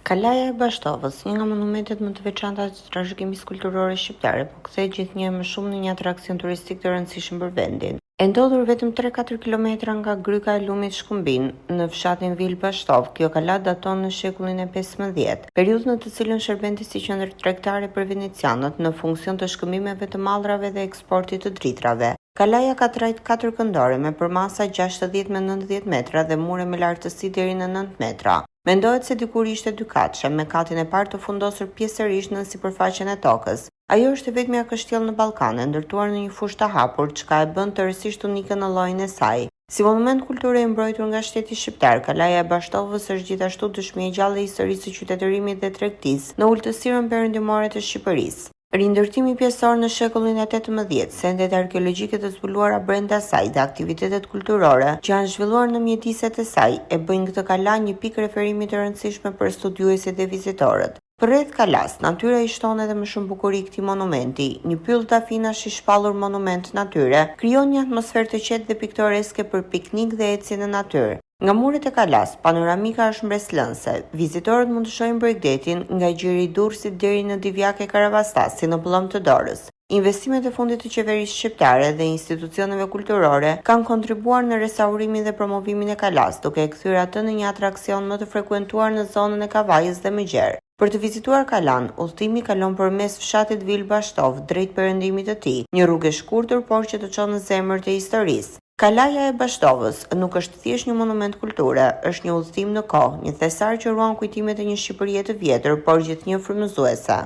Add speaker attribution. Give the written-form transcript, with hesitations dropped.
Speaker 1: Kalaja e Bashtovës, një nga monumentet më të veçanta të trashëgimisë kulturore shqiptare, po kthej gjithnjë më shumë në një atraksion turistik të rëndësishëm për vendin. E ndodhur vetëm 3-4 kilometra nga Gryka e Lumit Shkumbin, në fshatin Vil Bashtov, kjo kala daton në shekullin e 15, periudhë në të cilën shërbente si qendër tregtare për venecianët në funksion të shkëmbimeve të mallrave dhe eksportit të dritrave. Kalaja ka trajt 4 këndore me përmasa 60 me 90 metra dhe mure me lartësi deri në 9 metra. Mendohet se dikur ishte dykatëshe, me katin e parë të fundosur pjesërisht në sipërfaqen e tokës. Ajo është e vetmja kështjell në Ballkane, ndërtuar në një fushë të hapur, çka e bën tërësisht unike në llojin e saj. Si monument kulture i mbrojtur nga shteti shqiptar, Kalaja e Bashtovës është gjithashtu dëshmi e gjallë e historisë së qytetërimit dhe tregtisë në ultësirën perëndimore të Shqipërisë. Rindërtimi pjesor në shekullin e 18, sendet arkeologjike të zbuluara brenda saj dhe aktivitetet kulturore që janë zhvilluar në mjediset e saj e bëjnë këtë kala një pikë referimi të rëndësishme për studiuesit dhe vizitorët. Përreth kalas, natyra i shton edhe më shumë bukuri këtij monumenti. Një pyll dafinash i shpallur monument natyre krijon një atmosferë të qetë dhe piktoreske për piknik dhe ecje në natyrë. Nga muret e kalas, panoramika është mbreslënse. Vizitorët mund të shohin Bregdetin nga Gjiri i Durrësit deri në Divjak e Karavastasi në Pëllëm të Dorës. Investimet e fundit të qeverisë shqiptare dhe institucioneve kulturore kanë kontribuar në restaurimin dhe promovimin e kalas, duke e kthyer atë në një atraksion më të frekuentuar në zonën e Kavajës dhe Mëgjer. Për të vizituar kalan, udhëtimi kalon përmes fshatit Vil Bashtov drejt perëndimit të tij, një rrugë e shkurtër por që të çon në zemër të historisë. Kalaja e Bashtovës nuk është thjesht një monument kulture, është një udhëtim në kohë, një thesar që ruan kujtimet e një Shqipërie të vjetër, por gjithnjë frymëzuese.